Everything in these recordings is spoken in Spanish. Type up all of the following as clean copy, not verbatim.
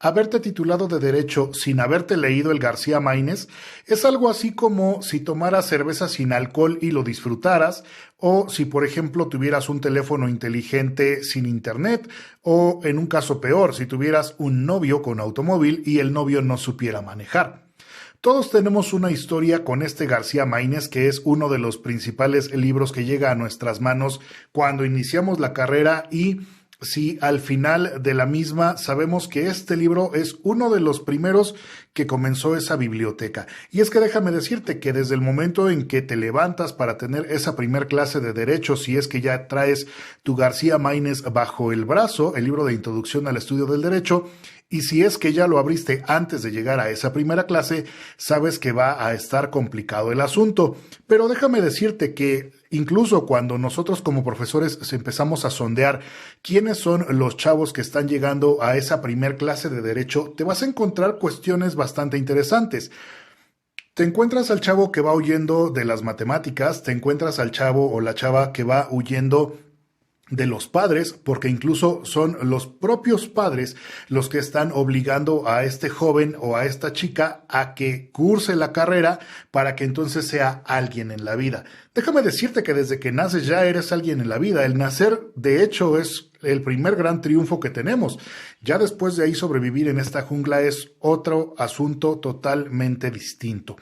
Haberte titulado de Derecho sin haberte leído el García Máinez es algo así como si tomaras cerveza sin alcohol y lo disfrutaras, o si por ejemplo tuvieras un teléfono inteligente sin internet, o en un caso peor, si tuvieras un novio con automóvil y el novio no supiera manejar. Todos tenemos una historia con este García Máinez, que es uno de los principales libros que llega a nuestras manos cuando iniciamos la carrera, y si al final de la misma sabemos que este libro es uno de los primeros que comenzó esa biblioteca. Y es que déjame decirte que desde el momento en que te levantas para tener esa primer clase de derecho, si es que ya traes tu García Máinez bajo el brazo, el libro de introducción al estudio del derecho, y si es que ya lo abriste antes de llegar a esa primera clase, sabes que va a estar complicado el asunto. Pero déjame decirte que incluso cuando nosotros como profesores empezamos a sondear quiénes son los chavos que están llegando a esa primer clase de derecho, te vas a encontrar cuestiones bastante interesantes. Te encuentras al chavo que va huyendo de las matemáticas, te encuentras al chavo o la chava que va huyendo de los padres, porque incluso son los propios padres los que están obligando a este joven o a esta chica a que curse la carrera para que entonces sea alguien en la vida. Déjame decirte que desde que naces ya eres alguien en la vida. El nacer, de hecho, es el primer gran triunfo que tenemos. Ya después de ahí sobrevivir en esta jungla es otro asunto totalmente distinto.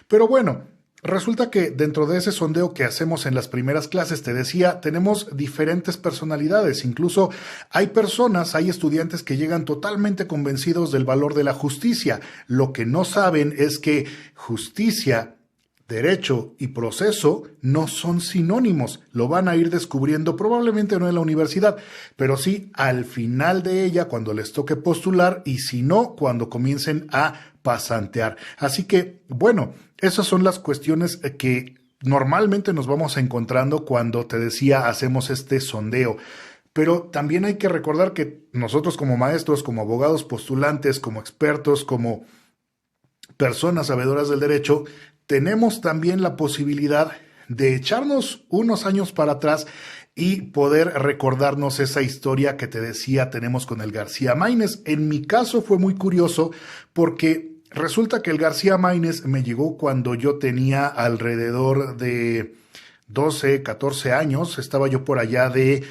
Pero bueno, resulta que dentro de ese sondeo que hacemos en las primeras clases, te decía, tenemos diferentes personalidades. Incluso hay personas, hay estudiantes que llegan totalmente convencidos del valor de la justicia. Lo que no saben es que justicia, derecho y proceso no son sinónimos. Lo van a ir descubriendo probablemente no en la universidad, pero sí al final de ella cuando les toque postular, y si no, cuando comiencen a pasantear. Así que, bueno, esas son las cuestiones que normalmente nos vamos encontrando cuando, te decía, hacemos este sondeo. Pero también hay que recordar que nosotros como maestros, como abogados postulantes, como expertos, como personas sabedoras del derecho, tenemos también la posibilidad de echarnos unos años para atrás y poder recordarnos esa historia que te decía tenemos con el García Máinez. En mi caso fue muy curioso porque resulta que el García Máinez me llegó cuando yo tenía alrededor de 12, 14 años. Estaba yo por allá de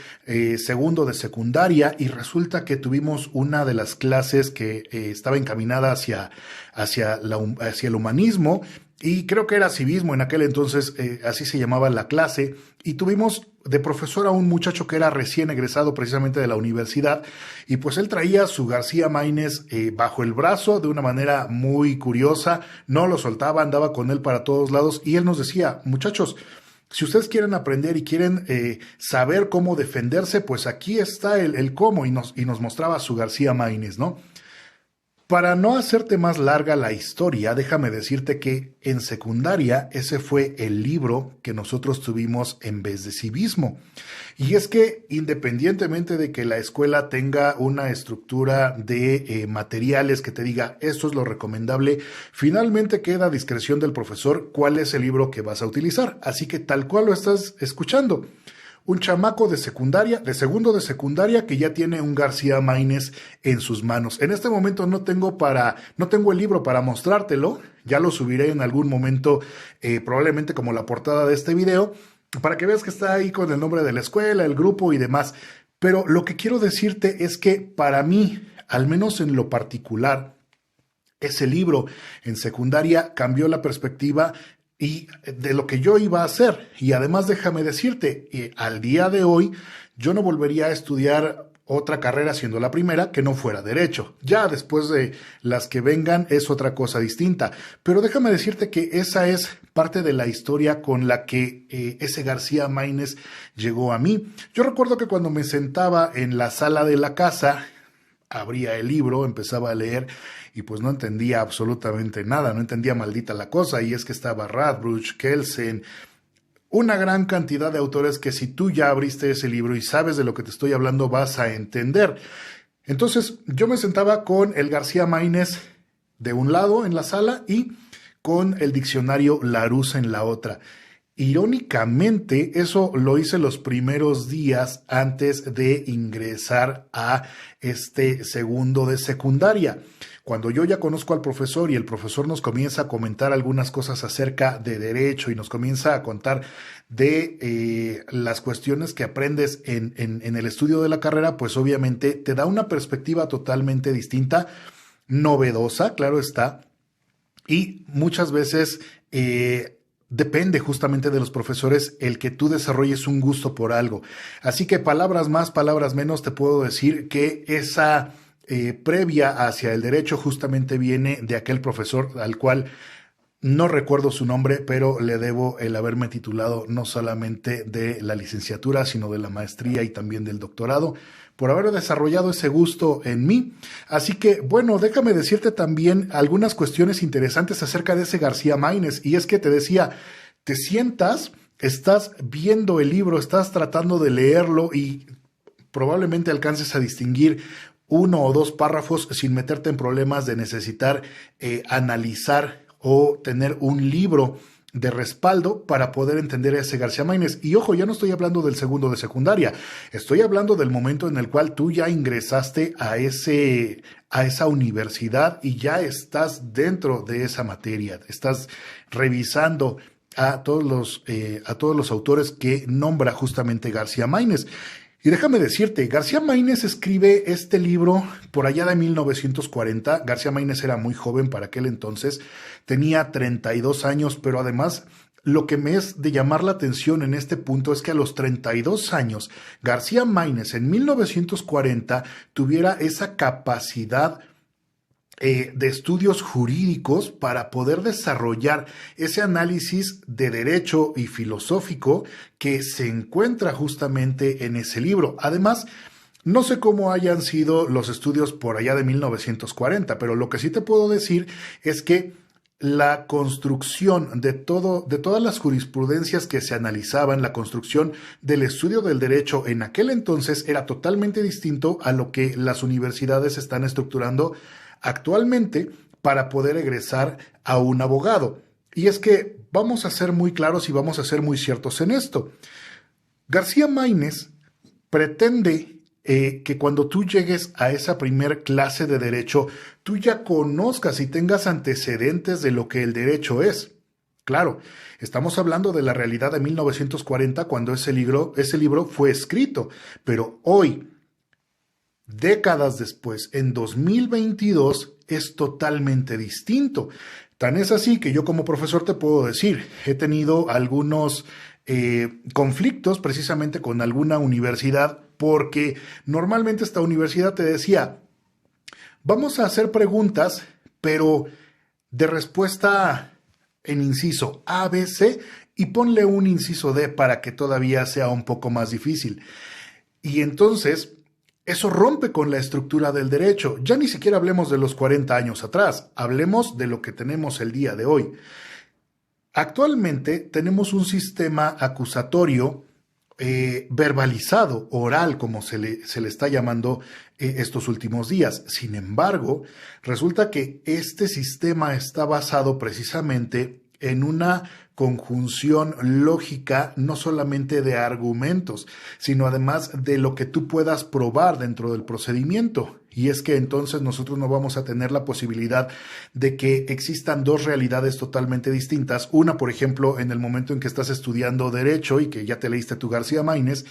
segundo de secundaria, y resulta que tuvimos una de las clases que estaba encaminada hacia el humanismo, y creo que era civismo en aquel entonces, así se llamaba la clase, y tuvimos de profesor a un muchacho que era recién egresado precisamente de la universidad, y pues él traía su García Máinez bajo el brazo de una manera muy curiosa, no lo soltaba, andaba con él para todos lados, y él nos decía: muchachos, si ustedes quieren aprender y quieren saber cómo defenderse, pues aquí está el cómo, y nos mostraba su García Máinez, ¿no? Para no hacerte más larga la historia, déjame decirte que en secundaria ese fue el libro que nosotros tuvimos en vez de civismo. Y es que independientemente de que la escuela tenga una estructura de materiales que te diga esto es lo recomendable, finalmente queda a discreción del profesor cuál es el libro que vas a utilizar. Así que tal cual lo estás escuchando. Un chamaco de secundaria, de segundo de secundaria, que ya tiene un García Máinez en sus manos. En este momento no tengo el libro para mostrártelo. Ya lo subiré en algún momento, probablemente como la portada de este video, para que veas que está ahí con el nombre de la escuela, el grupo y demás. Pero lo que quiero decirte es que para mí, al menos en lo particular, ese libro en secundaria cambió la perspectiva y de lo que yo iba a hacer. Y además déjame decirte, al día de hoy yo no volvería a estudiar otra carrera siendo la primera que no fuera derecho. Ya después de las que vengan es otra cosa distinta. Pero déjame decirte que esa es parte de la historia con la que ese García Máinez llegó a mí. Yo recuerdo que cuando me sentaba en la sala de la casa, abría el libro, empezaba a leer y pues no entendía absolutamente nada, no entendía maldita la cosa, y es que estaba Radbruch, Kelsen, una gran cantidad de autores que si tú ya abriste ese libro y sabes de lo que te estoy hablando vas a entender. Entonces yo me sentaba con el García Máinez de un lado en la sala y con el diccionario Larousse en la otra. Irónicamente, eso lo hice los primeros días antes de ingresar a este segundo de secundaria. Cuando yo ya conozco al profesor y el profesor nos comienza a comentar algunas cosas acerca de derecho y nos comienza a contar de las cuestiones que aprendes en el estudio de la carrera, pues obviamente te da una perspectiva totalmente distinta, novedosa, claro está, y muchas veces depende justamente de los profesores el que tú desarrolles un gusto por algo. Así que palabras más, palabras menos, te puedo decir que esa previa hacia el derecho justamente viene de aquel profesor al cual no recuerdo su nombre, pero le debo el haberme titulado no solamente de la licenciatura, sino de la maestría y también del doctorado, por haber desarrollado ese gusto en mí. Así que, bueno, déjame decirte también algunas cuestiones interesantes acerca de ese García Maínez. Y es que te decía, te sientas, estás viendo el libro, estás tratando de leerlo y probablemente alcances a distinguir uno o dos párrafos sin meterte en problemas de necesitar analizar o tener un libro de respaldo para poder entender a ese García Maínez. Y ojo, ya no estoy hablando del segundo de secundaria, estoy hablando del momento en el cual tú ya ingresaste a esa universidad y ya estás dentro de esa materia, estás revisando a todos los autores que nombra justamente García Maínez. Y déjame decirte, García Maínez escribe este libro por allá de 1940. García Maínez era muy joven para aquel entonces, tenía 32 años, pero además lo que me es de llamar la atención en este punto es que a los 32 años, García Maínez en 1940 tuviera esa capacidad de estudios jurídicos para poder desarrollar ese análisis de derecho y filosófico que se encuentra justamente en ese libro. Además, no sé cómo hayan sido los estudios por allá de 1940, pero lo que sí te puedo decir es que la construcción de todas las jurisprudencias que se analizaban, la construcción del estudio del derecho en aquel entonces era totalmente distinto a lo que las universidades están estructurando actualmente para poder egresar a un abogado. Y es que vamos a ser muy claros y vamos a ser muy ciertos en esto. García Maínez pretende que cuando tú llegues a esa primer clase de derecho, tú ya conozcas y tengas antecedentes de lo que el derecho es. Claro, estamos hablando de la realidad de 1940 cuando ese libro fue escrito, pero hoy, décadas después, en 2022, es totalmente distinto. Tan es así que yo como profesor te puedo decir, he tenido algunos conflictos precisamente con alguna universidad porque normalmente esta universidad te decía, vamos a hacer preguntas, pero de respuesta en inciso A, B, C y ponle un inciso D para que todavía sea un poco más difícil. Y entonces eso rompe con la estructura del derecho. Ya ni siquiera hablemos de los 40 años atrás, hablemos de lo que tenemos el día de hoy. Actualmente tenemos un sistema acusatorio verbalizado, oral, como se le está llamando estos últimos días. Sin embargo, resulta que este sistema está basado precisamente en una conjunción lógica no solamente de argumentos, sino además de lo que tú puedas probar dentro del procedimiento. Y es que entonces nosotros no vamos a tener la posibilidad de que existan dos realidades totalmente distintas. Una, por ejemplo, en el momento en que estás estudiando Derecho y que ya te leíste tu García Maínez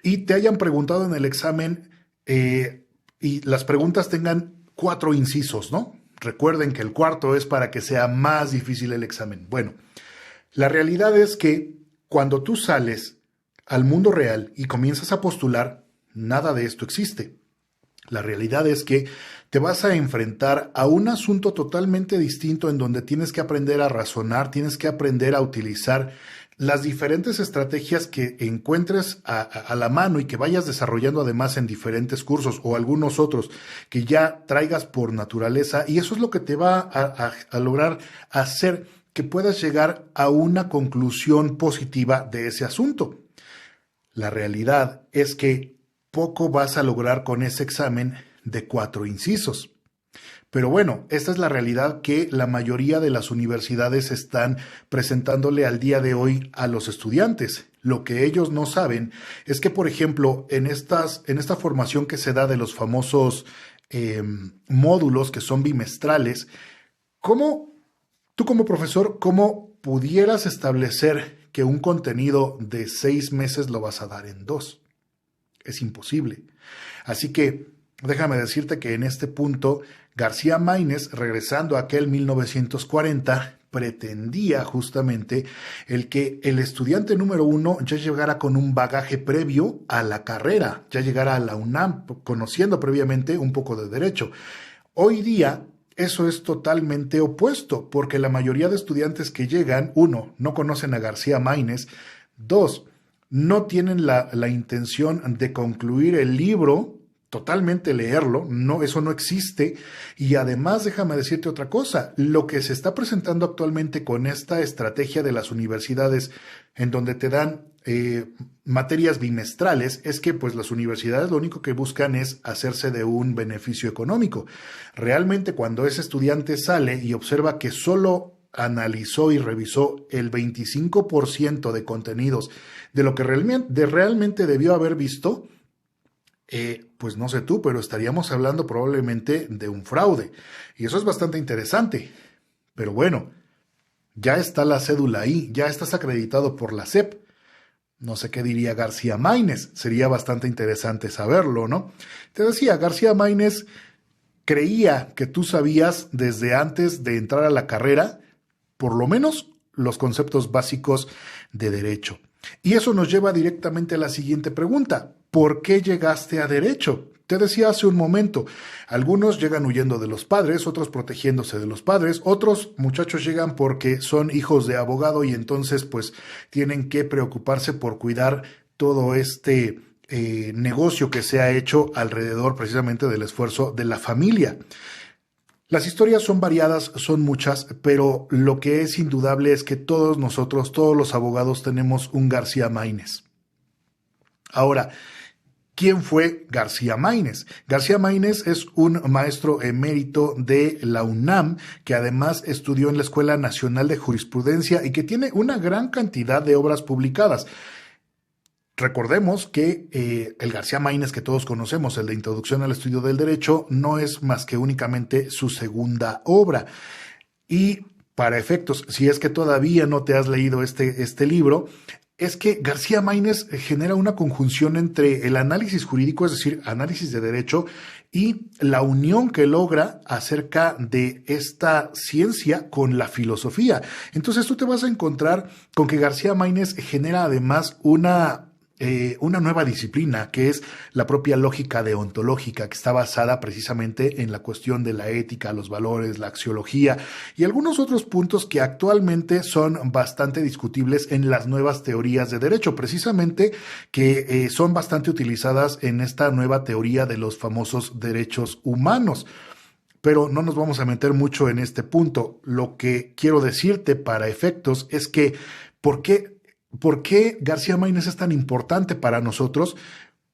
y te hayan preguntado en el examen y las preguntas tengan 4 incisos, ¿no? Recuerden que el cuarto es para que sea más difícil el examen. Bueno, la realidad es que cuando tú sales al mundo real y comienzas a postular, nada de esto existe. La realidad es que te vas a enfrentar a un asunto totalmente distinto en donde tienes que aprender a razonar, tienes que aprender a utilizar las diferentes estrategias que encuentres a la mano y que vayas desarrollando además en diferentes cursos o algunos otros que ya traigas por naturaleza, y eso es lo que te va a lograr hacer que puedas llegar a una conclusión positiva de ese asunto. La realidad es que poco vas a lograr con ese examen de 4 incisos. Pero bueno, esta es la realidad que la mayoría de las universidades están presentándole al día de hoy a los estudiantes. Lo que ellos no saben es que, por ejemplo, en esta formación que se da de los famosos módulos que son bimestrales, ¿cómo tú como profesor, cómo pudieras establecer que un contenido de 6 meses lo vas a dar en 2? Es imposible. Así que déjame decirte que en este punto García Maínez, regresando a aquel 1940, pretendía justamente el que el estudiante número 1 ya llegara con un bagaje previo a la carrera, ya llegara a la UNAM conociendo previamente un poco de derecho. Hoy día eso es totalmente opuesto, porque la mayoría de estudiantes que llegan, 1, no conocen a García Maínez, 2, no tienen la intención de concluir el libro, totalmente leerlo, no, eso no existe. Y además, déjame decirte otra cosa, lo que se está presentando actualmente con esta estrategia de las universidades en donde te dan materias bimestrales, es que pues las universidades lo único que buscan es hacerse de un beneficio económico. Realmente cuando ese estudiante sale y observa que solo analizó y revisó el 25% de contenidos de lo que realmente debió haber visto, pues no sé tú, pero estaríamos hablando probablemente de un fraude. Y eso es bastante interesante. Pero bueno, ya está la cédula ahí, ya estás acreditado por la SEP. No sé qué diría García Maínez, sería bastante interesante saberlo, ¿no? Te decía, García Maínez creía que tú sabías desde antes de entrar a la carrera, por lo menos los conceptos básicos de derecho. Y eso nos lleva directamente a la siguiente pregunta. ¿Por qué llegaste a derecho? Te decía hace un momento, algunos llegan huyendo de los padres, otros protegiéndose de los padres, otros muchachos llegan porque son hijos de abogado y entonces pues tienen que preocuparse por cuidar todo este negocio que se ha hecho alrededor precisamente del esfuerzo de la familia. Las historias son variadas, son muchas, pero lo que es indudable es que todos nosotros, todos los abogados tenemos un García Maínez. Ahora, ¿quién fue García Maínez? García Maínez es un maestro emérito de la UNAM que además estudió en la Escuela Nacional de Jurisprudencia y que tiene una gran cantidad de obras publicadas. Recordemos que el García Maínez que todos conocemos, el de Introducción al Estudio del Derecho, no es más que únicamente su segunda obra. Y para efectos, si es que todavía no te has leído este libro, es que García Maínez genera una conjunción entre el análisis jurídico, es decir, análisis de derecho, y la unión que logra acerca de esta ciencia con la filosofía. Entonces tú te vas a encontrar con que García Maínez genera además una nueva disciplina que es la propia lógica deontológica, que está basada precisamente en la cuestión de la ética, los valores, la axiología y algunos otros puntos que actualmente son bastante discutibles en las nuevas teorías de derecho, precisamente que son bastante utilizadas en esta nueva teoría de los famosos derechos humanos. Pero no nos vamos a meter mucho en este punto. Lo que quiero decirte para efectos es que ¿por qué García Maínez es tan importante para nosotros?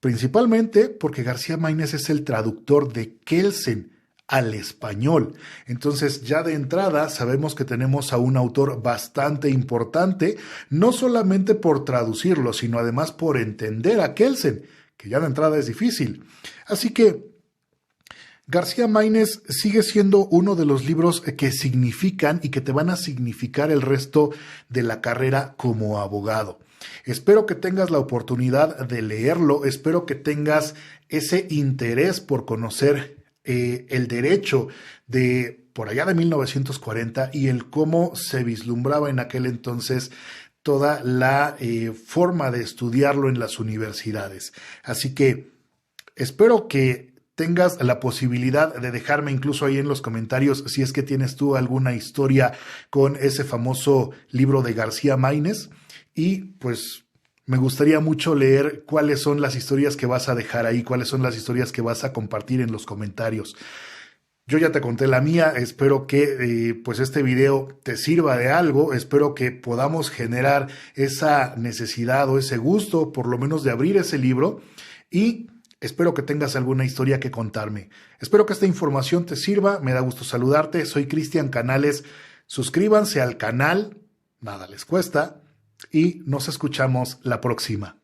Principalmente porque García Maínez es el traductor de Kelsen al español. Entonces, ya de entrada sabemos que tenemos a un autor bastante importante, no solamente por traducirlo, sino además por entender a Kelsen, que ya de entrada es difícil. Así que García Maínez sigue siendo uno de los libros que significan y que te van a significar el resto de la carrera como abogado. Espero que tengas la oportunidad de leerlo, espero que tengas ese interés por conocer el derecho de por allá de 1940 y el cómo se vislumbraba en aquel entonces toda la forma de estudiarlo en las universidades. Así que espero que tengas la posibilidad de dejarme incluso ahí en los comentarios si es que tienes tú alguna historia con ese famoso libro de García Maínez y pues me gustaría mucho leer cuáles son las historias que vas a dejar ahí, cuáles son las historias que vas a compartir en los comentarios. Yo ya te conté la mía, espero que pues este video te sirva de algo, espero que podamos generar esa necesidad o ese gusto por lo menos de abrir ese libro y Espero que tengas alguna historia que contarme. Espero que esta información te sirva. Me da gusto saludarte. Soy Cristian Canales. Suscríbanse al canal. Nada les cuesta. Y nos escuchamos la próxima.